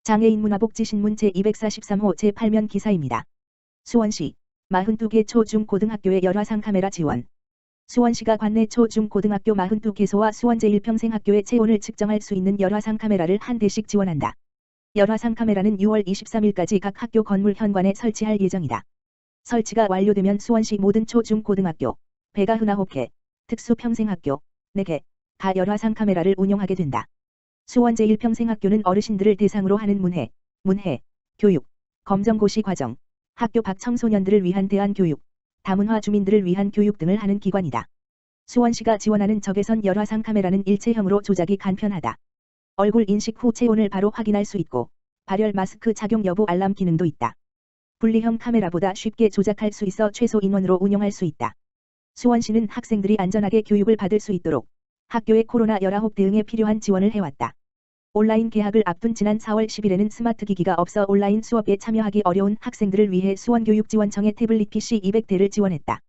장애인 문화복지신문 제243호 제8면 기사입니다. 수원시 42개 초, 중, 고등학교의 열화상 카메라 지원. 수원시가 관내 초, 중, 고등학교 42개소와 수원 제1평생학교의 체온을 측정할 수 있는 열화상 카메라를 한 대씩 지원한다. 열화상 카메라는 6월 23일까지 각 학교 건물 현관에 설치할 예정이다. 설치가 완료되면 수원시 모든 초, 중, 고등학교 199개, 특수평생학교 4개, 가 열화상 카메라를 운용하게 된다. 수원 제1평생학교는 어르신들을 대상으로 하는 문해, 교육, 검정고시 과정, 학교 밖 청소년들을 위한 대안교육, 다문화 주민들을 위한 교육 등을 하는 기관이다. 수원시가 지원하는 적외선 열화상 카메라는 일체형으로 조작이 간편하다. 얼굴 인식 후 체온을 바로 확인할 수 있고 발열 마스크 착용 여부 알람 기능도 있다. 분리형 카메라보다 쉽게 조작할 수 있어 최소 인원으로 운영할 수 있다. 수원시는 학생들이 안전하게 교육을 받을 수 있도록 학교의 코로나19 대응에 필요한 지원을 해왔다. 온라인 개학을 앞둔 지난 4월 10일에는 스마트 기기가 없어 온라인 수업에 참여하기 어려운 학생들을 위해 수원교육지원청에 태블릿 PC 200대를 지원했다.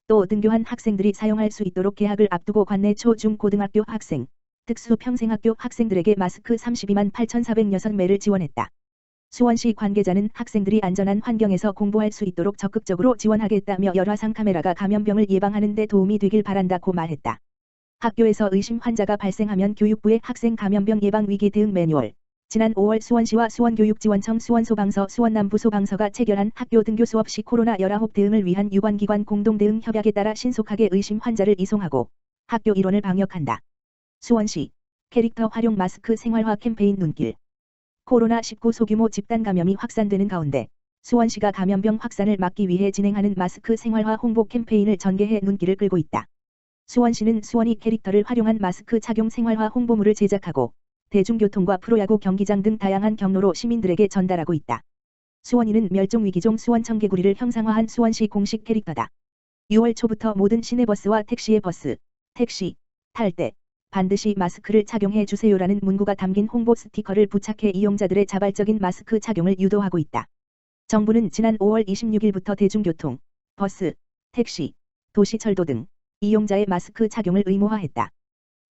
또 등교한 학생들이 사용할 수 있도록 개학을 앞두고 관내 초, 중, 고등학교 학생, 특수평생학교 학생들에게 마스크 32만 8,406매를 지원했다. 수원시 관계자는 학생들이 안전한 환경에서 공부할 수 있도록 적극적으로 지원하겠다며 열화상 카메라가 감염병을 예방하는 데 도움이 되길 바란다고 말했다. 학교에서 의심 환자가 발생하면 교육부의 학생 감염병 예방 위기 대응 매뉴얼, 지난 5월 수원시와 수원교육지원청 수원소방서 수원남부소방서가 체결한 학교 등교 수업 시 코로나19 대응을 위한 유관기관 공동대응 협약에 따라 신속하게 의심 환자를 이송하고 학교 일원을 방역한다. 수원시 캐릭터 활용 마스크 생활화 캠페인 눈길. 코로나19 소규모 집단 감염이 확산되는 가운데 수원시가 감염병 확산을 막기 위해 진행하는 마스크 생활화 홍보 캠페인을 전개해 눈길을 끌고 있다. 수원시는 수원이 캐릭터를 활용한 마스크 착용 생활화 홍보물을 제작하고 대중교통과 프로야구 경기장 등 다양한 경로로 시민들에게 전달하고 있다. 수원이는 멸종위기종 수원청개구리를 형상화한 수원시 공식 캐릭터다. 6월 초부터 모든 시내버스와 택시의 택시 탈 때 반드시 마스크를 착용해 주세요라는 문구가 담긴 홍보 스티커를 부착해 이용자들의 자발적인 마스크 착용을 유도하고 있다. 정부는 지난 5월 26일부터 대중교통, 버스, 택시, 도시철도 등 이용자의 마스크 착용을 의무화했다.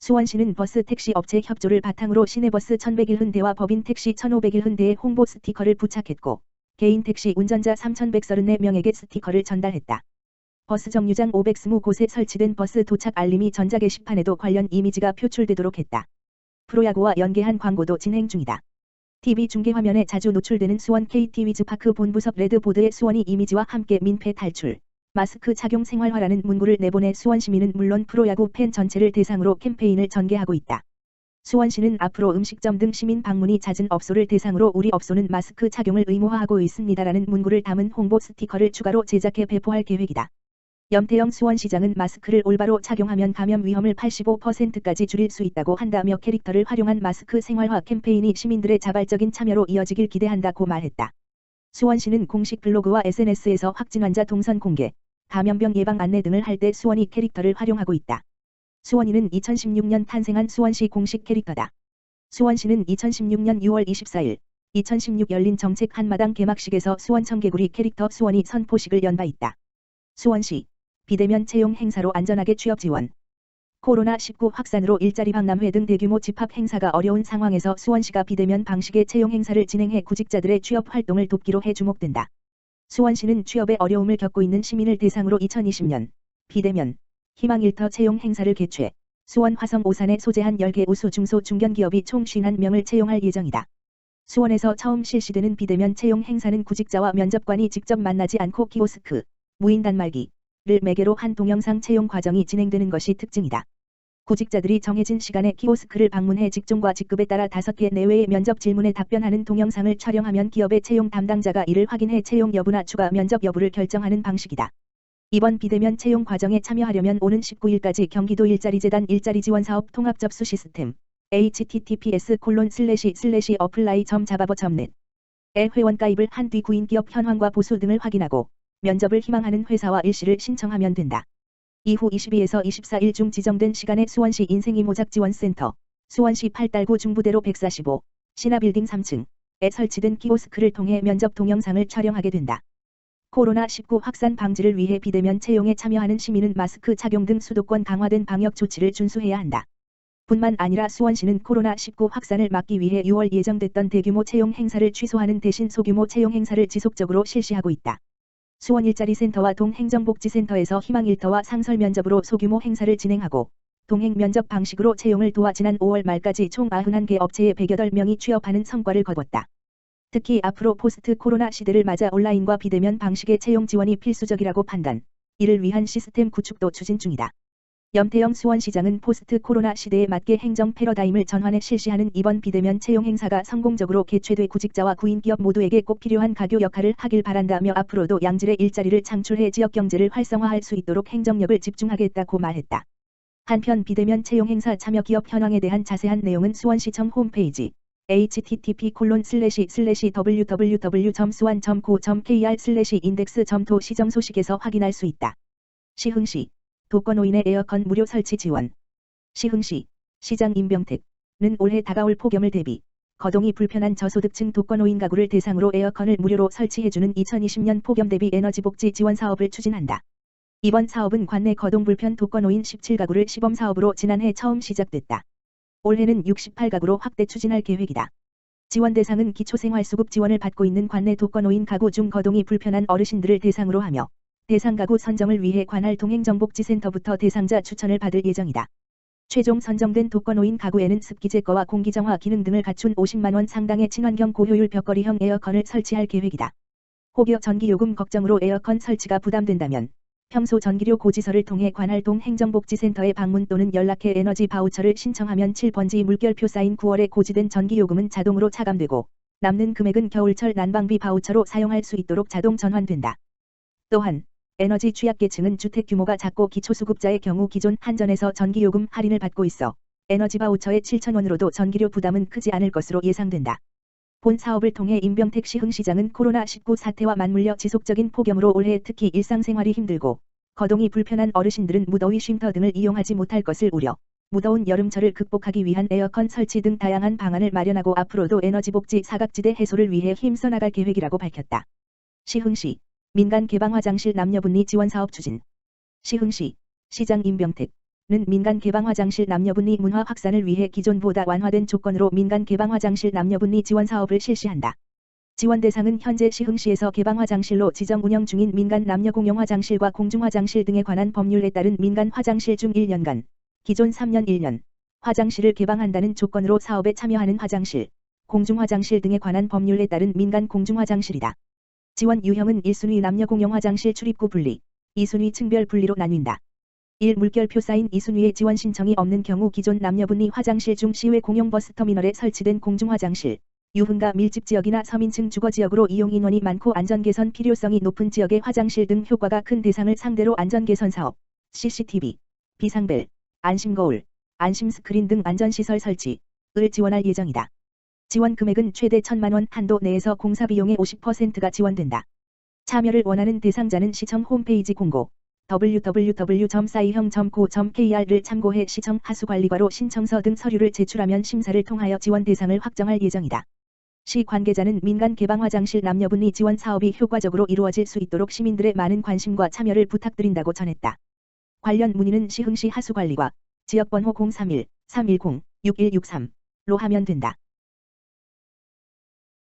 수원시는 버스 택시 업체 협조를 바탕으로 시내버스 1101흔대와 법인 택시 1501흔대에 홍보 스티커를 부착했고 개인 택시 운전자 3134명에게 스티커를 전달했다. 버스 정류장 520곳에 설치된 버스 도착 알림이 전자 게시판에도 관련 이미지가 표출되도록 했다. 프로야구와 연계한 광고도 진행 중이다. TV 중계 화면에 자주 노출되는 수원 KT 위즈파크 본부석 레드보드의 수원이 이미지와 함께 민폐 탈출, 마스크 착용 생활화라는 문구를 내보내 수원시민은 물론 프로야구 팬 전체를 대상으로 캠페인을 전개하고 있다. 수원시는 앞으로 음식점 등 시민 방문이 잦은 업소를 대상으로 우리 업소는 마스크 착용을 의무화하고 있습니다라는 문구를 담은 홍보 스티커를 추가로 제작해 배포할 계획이다. 염태영 수원시장은 마스크를 올바로 착용하면 감염 위험을 85%까지 줄일 수 있다고 한다며 캐릭터를 활용한 마스크 생활화 캠페인이 시민들의 자발적인 참여로 이어지길 기대한다고 말했다. 수원시는 공식 블로그와 SNS에서 확진 환자 동선 공개, 감염병 예방 안내 등을 할 때 수원이 캐릭터를 활용하고 있다. 수원이는 2016년 탄생한 수원시 공식 캐릭터다. 수원시는 2016년 6월 24일 2016 열린 정책 한마당 개막식에서 수원청개구리 캐릭터 수원이 선포식을 연 바 있다. 수원시 비대면 채용 행사로 안전하게 취업 지원. 코로나19 확산으로 일자리 박람회 등 대규모 집합 행사가 어려운 상황에서 수원시가 비대면 방식의 채용 행사를 진행해 구직자들의 취업 활동을 돕기로 해 주목된다. 수원시는 취업에 어려움을 겪고 있는 시민을 대상으로 2020년 비대면 희망일터 채용 행사를 개최 수원 화성 오산에 소재한 10개 우수 중소 중견기업이 총 51명을 채용할 예정이다. 수원에서 처음 실시되는 비대면 채용 행사는 구직자와 면접관이 직접 만나지 않고 키오스크, 무인 단말기를 매개로 한 동영상 채용 과정이 진행되는 것이 특징이다. 구직자들이 정해진 시간에 키오스크를 방문해 직종과 직급에 따라 5개 내외의 면접 질문에 답변하는 동영상을 촬영하면 기업의 채용 담당자가 이를 확인해 채용 여부나 추가 면접 여부를 결정하는 방식이다. 이번 비대면 채용 과정에 참여하려면 오는 19일까지 경기도 일자리재단 일자리지원사업 통합접수 시스템 https://apply.java버.net에 회원가입을 한 뒤 구인기업 현황과 보수 등을 확인하고 면접을 희망하는 회사와 일시를 신청하면 된다. 이후 22에서 24일 중 지정된 시간에 수원시 인생이모작지원센터, 수원시 8달구 중부대로 145, 신화빌딩 3층에 설치된 키오스크를 통해 면접 동영상을 촬영하게 된다. 코로나19 확산 방지를 위해 비대면 채용에 참여하는 시민은 마스크 착용 등 수도권 강화된 방역 조치를 준수해야 한다. 뿐만 아니라 수원시는 코로나19 확산을 막기 위해 6월 예정됐던 대규모 채용 행사를 취소하는 대신 소규모 채용 행사를 지속적으로 실시하고 있다. 수원 일자리센터와 동행정복지센터에서 희망일터와 상설면접으로 소규모 행사를 진행하고 동행면접 방식으로 채용을 도와 지난 5월 말까지 총 91개 업체에 108명이 취업하는 성과를 거뒀다. 특히 앞으로 포스트 코로나 시대를 맞아 온라인과 비대면 방식의 채용 지원이 필수적이라고 판단, 이를 위한 시스템 구축도 추진 중이다. 염태영 수원시장은 포스트 코로나 시대에 맞게 행정 패러다임을 전환해 실시하는 이번 비대면 채용 행사가 성공적으로 개최돼 구직자와 구인기업 모두에게 꼭 필요한 가교 역할을 하길 바란다며 앞으로도 양질의 일자리를 창출해 지역경제를 활성화할 수 있도록 행정력을 집중하겠다고 말했다. 한편 비대면 채용 행사 참여 기업 현황에 대한 자세한 내용은 수원시청 홈페이지 http://www.suan.go.kr/index.to 시정 소식에서 확인할 수 있다. 시흥시 독거노인의 에어컨 무료 설치 지원. 시흥시 시장 임병택은 올해 다가올 폭염을 대비 거동이 불편한 저소득층 독거노인 가구를 대상으로 에어컨을 무료로 설치해주는 2020년 폭염 대비 에너지복지 지원 사업을 추진한다. 이번 사업은 관내 거동 불편 독거노인 17가구를 시범사업으로 지난해 처음 시작됐다. 올해는 68가구로 확대 추진할 계획이다. 지원 대상은 기초생활수급 지원을 받고 있는 관내 독거노인 가구 중 거동이 불편한 어르신들을 대상으로 하며 대상 가구 선정을 위해 관할 동행정복지센터부터 대상자 추천을 받을 예정이다. 최종 선정된 독거노인 가구에는 습기제거와 공기정화 기능 등을 갖춘 50만원 상당의 친환경 고효율 벽걸이형 에어컨을 설치할 계획이다. 혹여 전기요금 걱정으로 에어컨 설치가 부담된다면 평소 전기료 고지서를 통해 관할 동행정복지센터에 방문 또는 연락해 에너지 바우처를 신청하면 7번지 물결표 쌓인 9월에 고지된 전기요금은 자동으로 차감되고 남는 금액은 겨울철 난방비 바우처로 사용할 수 있도록 자동 전환된다. 또한 에너지 취약계층은 주택 규모가 작고 기초수급자의 경우 기존 한전에서 전기요금 할인을 받고 있어 에너지 바우처의 7,000원으로도 전기료 부담은 크지 않을 것으로 예상된다. 본 사업을 통해 임병택 시흥시장은 코로나19 사태와 맞물려 지속적인 폭염으로 올해 특히 일상생활이 힘들고 거동이 불편한 어르신들은 무더위 쉼터 등을 이용하지 못할 것을 우려, 무더운 여름철을 극복하기 위한 에어컨 설치 등 다양한 방안을 마련하고 앞으로도 에너지복지 사각지대 해소를 위해 힘써 나갈 계획이라고 밝혔다. 시흥시 민간 개방 화장실 남녀분리 지원 사업 추진. 시흥시 시장 임병택은 민간 개방 화장실 남녀분리 문화 확산을 위해 기존보다 완화된 조건으로 민간 개방 화장실 남녀분리 지원 사업을 실시한다. 지원 대상은 현재 시흥시에서 개방 화장실로 지정 운영 중인 민간 남녀 공용 화장실과 공중 화장실 등에 관한 법률에 따른 민간 화장실 중 1년간, 기존 3년 1년, 화장실을 개방한다는 조건으로 사업에 참여하는 화장실, 공중 화장실 등에 관한 법률에 따른 민간 공중 화장실이다. 지원 유형은 1순위 남녀 공용 화장실 출입구 분리, 2순위 층별 분리로 나뉜다. 1. 물결표 쌓인 2순위의 지원 신청이 없는 경우 기존 남녀분리 화장실 중 시외 공용 버스터미널에 설치된 공중 화장실, 유흥가 밀집 지역이나 서민층 주거지역으로 이용 인원이 많고 안전개선 필요성이 높은 지역의 화장실 등 효과가 큰 대상을 상대로 안전개선 사업, CCTV, 비상벨, 안심거울, 안심스크린 등 안전시설 설치를 지원할 예정이다. 지원 금액은 최대 1,000만원 한도 내에서 공사 비용의 50%가 지원된다. 참여를 원하는 대상자는 시청 홈페이지 공고 www.saihyong.go.kr을 참고해 시청 하수관리과로 신청서 등 서류를 제출하면 심사를 통하여 지원 대상을 확정할 예정이다. 시 관계자는 민간 개방 화장실 남녀분리 지원 사업이 효과적으로 이루어질 수 있도록 시민들의 많은 관심과 참여를 부탁드린다고 전했다. 관련 문의는 시흥시 하수관리과 지역번호 031-310-6163로 하면 된다.